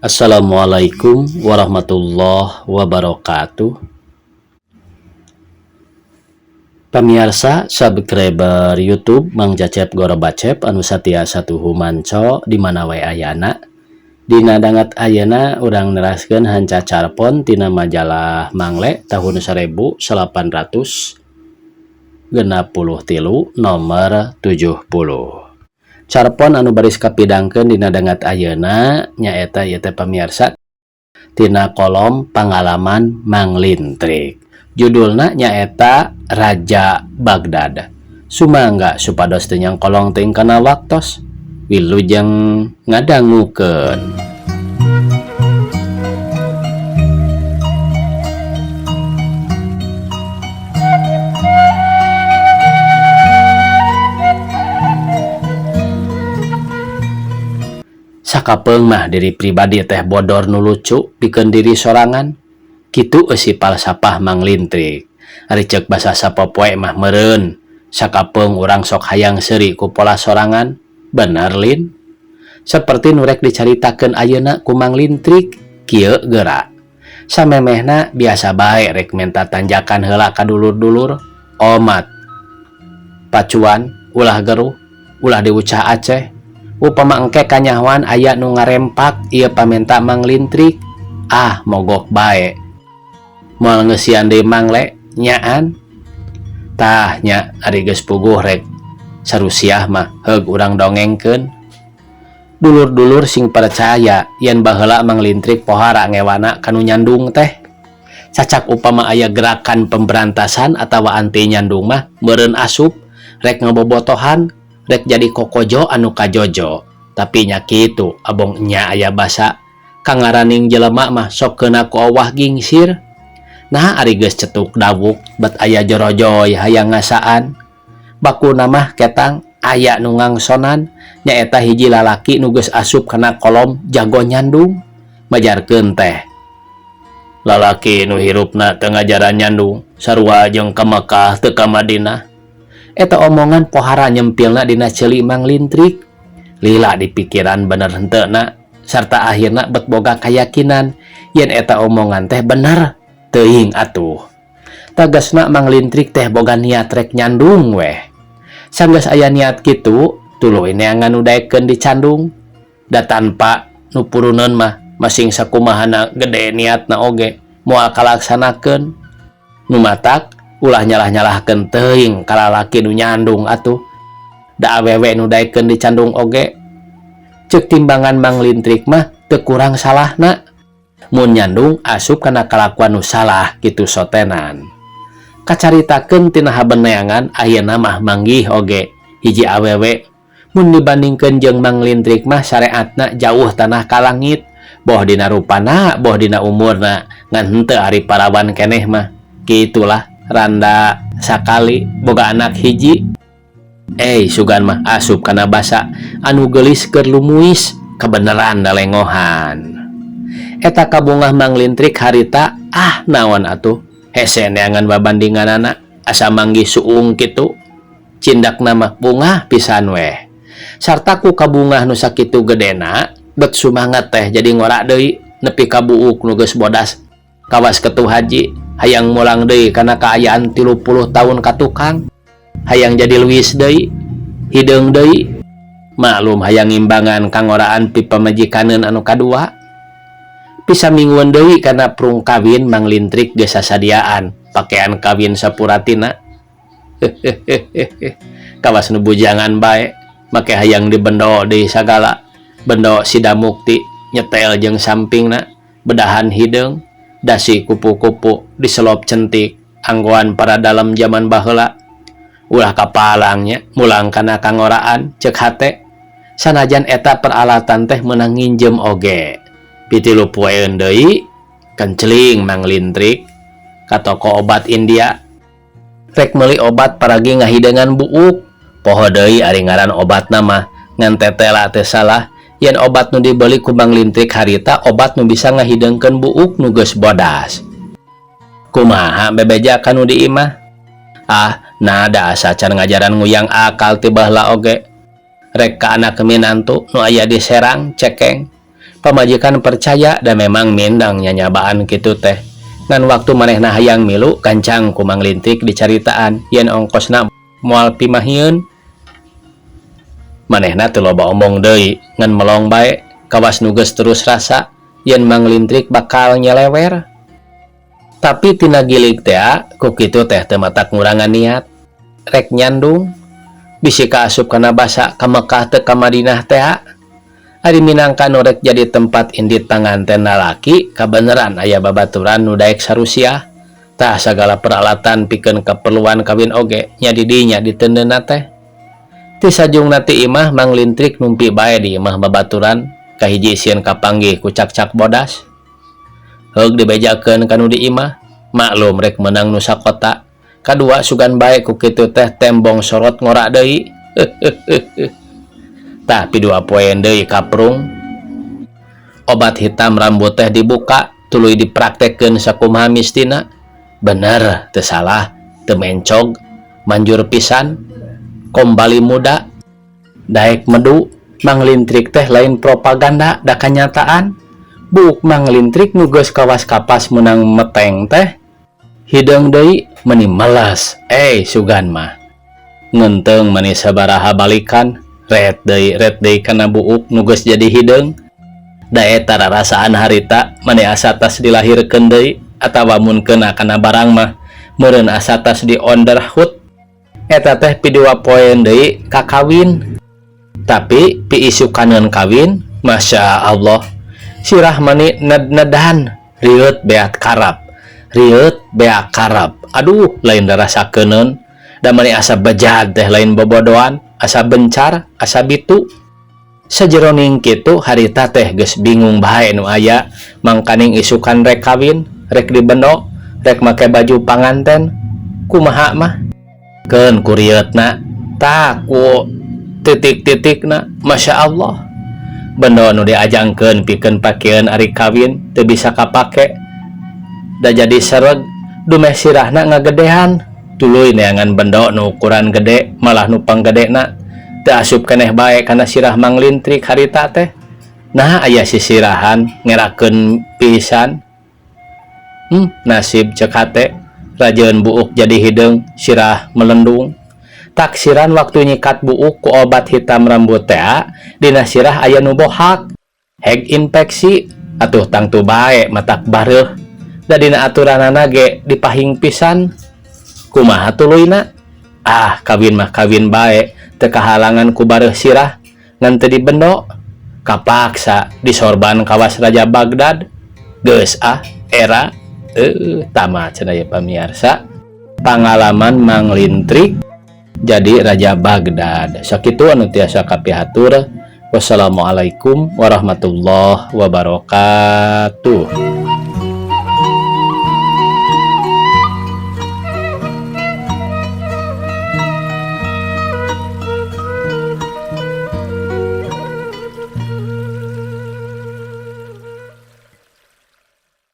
Assalamualaikum warahmatullahi wabarakatuh. Pemirsa subscriber YouTube Mang Cecep Gorobacep anu satia satuhu manco di mana wae ayana. Dina dangat ayeuna urang neraskeun hanca carpon tina majalah Mangle tahun 1863 nomor 70. Carpon anu baris kapidangkeun dina dangat ayeuna nyaeta ieu teh pamirsa tina kolom pangalaman Mang Lintrik. Judulna nyaeta Raja Baghdad. Sumangga supados teu nyangkolong teuing kana waktos wilujeng ngadangukeun. Sakapeung mah diri pribadi teh bodor nu lucu pikeun diri sorangan. Kitu eusi palsapah Mang Lintrik. Ari ceuk basa sapopoe mah meureun. Sakapeung urang sok hayang seuri ku pola sorangan. Bener Lin? Saperti nu rek dicaritakeun ayeuna ku Mang Lintrik, kieu geura. Samemehna biasa bae rek menta tanjakan heula ka dulur-dulur. Omat. Pacuan, ulah geruh, ulah diucah Aceh. Upama engke kanyahoan aya nu ngarempak ieu pamenta Mang Lintrik, mogok bae. Moal ngeusian deui Mangle nyaan. Tah nya ari geus puguh rek sarusiah mah heug urang dongengkeun. Dulur-dulur sing percaya yen baheula Mang Lintrik pohara ngewana kanu nyandung teh. Cacak upama aya gerakan pemberantasan atawa anti nyandung mah meureun asup rek ngebobotohan, rek jadi kokojo anu kajojo. Tapi nya kitu abong nya aya basa kangaraning jelema mah sok keuna ku Allah gingsir. Nah ari geus cetuk dawuk bet aya jorojoy hayang ngasaan. Bakuna mah ketang aya nu ngangsonan nyaeta hiji lalaki nu geus asup kana kolom jago nyandung. Majarkeun teh lalaki nu hirupna teu ngajaran nyandung sarua jeung ka Mekah teu ka Madinah. Eta omongan pohara nyempilna dina ceuli Mang Lintrik. Lila di pikiran bener henteuna sarta akhirna bet boga kayakinan yen eta omongan teh bener teuing atuh. Tagasna Mang Lintrik teh boga niat rek nyandung weh. Sanggeus aya niat kitu, tuluy neangan nu daekeun dicandung. Da tanpa nu puruneun mah masing sakumahana gede niatna oge moal kalaksanakeun. Nu matak ulah nyalah-nyalahkeun teuing ka lalaki nu nyandung atuh. Da awewe nu daekeun dicandung oge. Ceuk timbangan Mang Lintrik mah teu kurang salahna. Mun nyandung asup kana kalakuan nu salah kitu sotenan. Kacaritakeun tina habeneangan ayeuna mah manggih oge hiji awewe mun dibandingkeun jeung Mang Lintrik mah syariatna jauh tanah ka langit. Boh dina rupana, boh dina umurna ngan henteu ari parawan keneh mah. Kitulah randa sakali boga anak hiji. Sugan mah asup kana basa anu geulis keur lumuis kebeneran dalengohan. Eta kabungah Mang Lintrik harita naon atuh hese neangan babandinganana asa manggih suung kitu. Cindakna mah bungah pisan weh. Sarta ku kabungah nu sakitu gedena bet sumangat teh jadi ngora deui nepi ka buuk nu geus bodas kawas ketu haji hayang mulang deui kana kaayaan 30 tahun ka tukang. Hayang jadi luis deui, hideung deui. Maklum hayang imbangan kangoraan pi pamajikaneun anu kadua. Pisa mingguan deui kana prung kawin Mang Lintrik geus sasadiaan pakean kawin sapuratina. Kawas nu bujangan bae make hayang dibendo deui sagala. Bendo sida mukti nyetel jeung sampingna bedahan hideung, dasi kupu-kupu diselop centik anggoan para dalam zaman baheula. Ulah kapalangnya mulang kana kangoraan ceuk hate sanajan eta peralatan teh meunang nginjem oge. Pitilu poeun deui kenceling Mang Lintrik ka toko obat India rek meuli obat paragi ngahideungan buuk. Poho deui ari ngaran obatna mah ngan tetela teu salah yen obat nu dibeli ku Mang Lintrik harita obat nu bisa ngahideungkeun buuk nu geus bodas. Kumaha bebeja kanu di imah? Nada asa can ngajaran nguyang akal ti baheula oge. Rek ka anak minantu nu aya di Serang cekeng Pamajikan percaya dan memang mindang nyanyabaan kitu teh. Ngan waktu manehna hayang milu kancang ku Mang Lintrik dicaritaan yen ongkosna moal pimahieun. Manehna teu loba omong deui ngan melong bae kawas nu geus terus rasa yen Mang Lintrik bakal nyelewer. Tapi tina gilig teh ku kitu teh teu matak ngurangan niat. Rek nyandung bisi kaasup kana basa ka Mekah teu ka Madinah teh. Ari minangka nu rek jadi tempat indit panganten lalaki kabeneran aya babaturan nu daek sarusiah. Tah sagala peralatan pikeun keperluan kawin oge nya di dinya ditendeuna teh. Ti sajungna ti imah Mang Lintrik numpi bae di imah babaturan kahiji sieun kapanggih ku cak-cak bodas. Heug dibejakeun kanu di imah, maklum rek menang nu sakota. Kadua sugan bae ku kitu teh tembong sorot ngora deui. Tah pidua poe deui kaprung. Obat hitam rambut teh dibuka, tuluy dipraktekkeun sakumaha mistina. Bener, teu salah, teu mencog, manjur pisan. Kombali muda, daek medu, Mang Lintrik teh lain propaganda da kanyataan. Buk Mang Lintrik nu geus kawas kapas menang meteng teh. Hideung deui meuni meles, sugan mah. Ngenteng meuni sabaraha balikan. Ret deui kana buuk nu geus jadi hideung. Da eta rarasaan harita mane asa tas dilahirkeun deui atawa mun keuna kana barang mah meureun asa tas di onderhood. Eta teh pidua poe deui kakawin. Tapi pi isukaneun kawin, masya Allah, sirah mani ned-nedan, rieut beak karab. Aduh, lain darasakeun da mani asa bejad teh lain bobodoan. Asa bencar, asa bitu. Sajeroning kitu harita teh geus bingung bae nu aya mangkaning isukan rek kawin, rek dibendo, rek make baju panganten. Kumaha mah? Keun ku rieutna, tah ku titik-titikna, masya Allah. Bendo nu diajangkeun pikeun pakeun ari kawin teu bisa kapake. Da jadi sereg, dumeh sirahna ngagedehan. Tuluy neangan bendo nu ukuran gede malah nu panggedena teu asup keneh bae kana sirah Mang Lintrik harita teh. Nah aya sisirahan ngerakeun pisan. Nasib ceuk hate rajeun buuk jadi hideung sirah melendung. Taksiran waktu nyikat buuk ku obat hitam rambut teh dina sirah aya nu bohak. Heg infeksi atuh tangtu bae matak bareuh. Da dina aturanana ge dipahing pisan. Kumaha tuluyna? Kawin mah kawin bae, teu kahalangan ku bareuh sirah ngan teu dibendo. Kapaksa disorban kawas Raja Baghdad. Geus era tamat cenah ya pamirsa. Pangalaman Mang Lintrik jadi Raja Baghdad. Sakitu anu tiasa kapihatur. Wassalamualaikum warahmatullahi wabarakatuh.